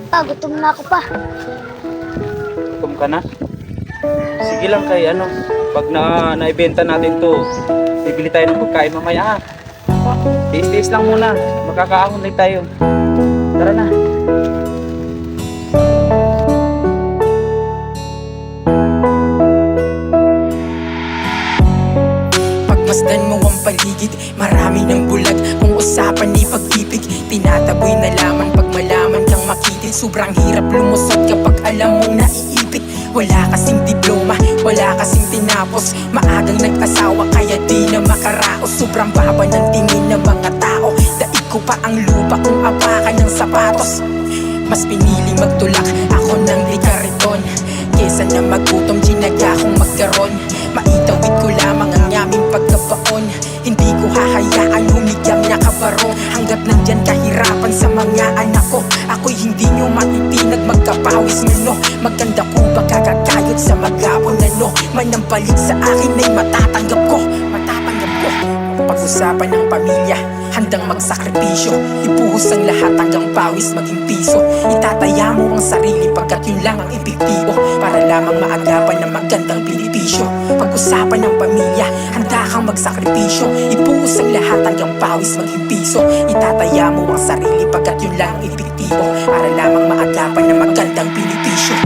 Gutom na ako pa. Gutom ka na? Sige lang kay pag naibenta natin to, bibili tayo ng pagkain mamaya ha. Tiis-tiis lang muna, makakaahon din tayo. Tara na. Pagmasdan mo ang paligid, marami ng bulag. Kung usapan ay pag-ibig, tinataboy na laman pag malaman kang makitid. Sobrang hirap lumusot kapag alam mong naiipit. Wala kasing diploma, wala kasing tinapos. Maagang nag-asawa kaya di na makaraos. Sobrang baba ng tingin ng mga tao. Daig ko pa ang lupa kung apakan ng sapatos. Mas pinili magtulak ako ng likariton kesa na magutom, tinaga kong magkaroon. Maitawid ko lamang ang aming pagkabaon. Hindi ko hahayaan humigang nakabarong. Hanggat nandyan kahirapan sa mga anak ko, ako'y hindi nyo matitinag magkapawis ngano. Maganda ko ba kakakayot sa magapon ano? Manampalik sa akin ay matatanggap ko. Pag-usapan ng pamilya, handang magsakripisyo. Ibuhos ang lahat hanggang pawis maging piso. Itataya mo ang sarili pagkat yun lang ang epektibo, para lamang maagapan ng magandang benepisyo. Pag-usapan ng pamilya, handa kang magsakripisyo. Ibuhos ang lahat hanggang pawis maging piso. Itataya mo ang sarili pagkat yun lang ang epektibo, para lamang maagapan ng magandang benepisyo.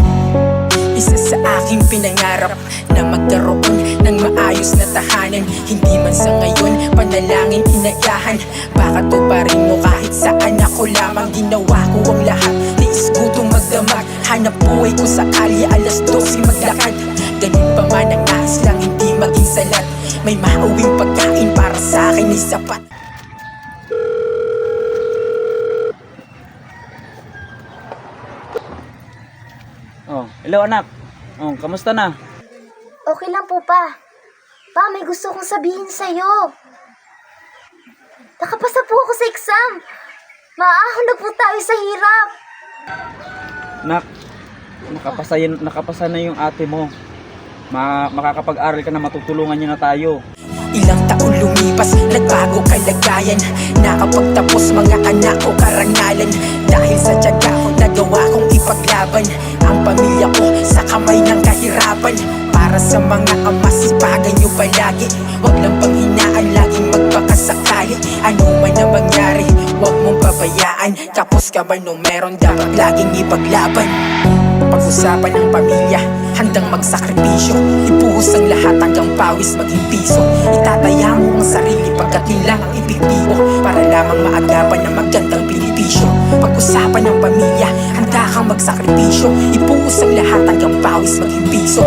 Isa sa aking pinangarap na magkaroon ng maayos na tahanan. Hindi man sa ngayon, panalangin inagahan. Baka tuparin mo kahit saan, ako lamang ginawa ko ang lahat. Tiis gutong magdamag, hanap buhay ko sa kalye, alas 12 maglakad. Ganun pa man ang nais lang, hindi maging salat. May mauwing pagkain para sa akin ay sapat. Oh, hello anak. Oh, kamusta na? Okay lang po pa. Pa, may gusto kong sabihin sa'yo. Nakapasa po ako sa exam. Maahon na po tayo sa hirap. Nak, nakapasa na yung ate mo. Makakapag-aral ka na, matutulungan niya na tayo. Ilang taon lumipas, nagbago kalagayan. Nakapagtapos mga anak ko karangalan. Dahil sa tiyaga ko, nagawa kong ipaglaban ang pamilya ko sa kamay ng kahirapan. Para sa mga ama, sipagan nyo palagi. Huwag lang panghinaan, laging magpakasakali. Ano man na mangyari, huwag mong pabayaan. Kapos ka man o meron, dapat laging ipaglaban. Pag-usapan ng pamilya, handang magsakripisyo. Ibuhos ang lahat hanggang pawis maging piso. Itataya mo ang sarili pagkat yun lang ang epektibo, para lamang maagapan ng magandang benepisyo. Pag-usapan ng pamilya, handa kang magsakripisyo. Ibuhos ang lahat hanggang pawis maging piso.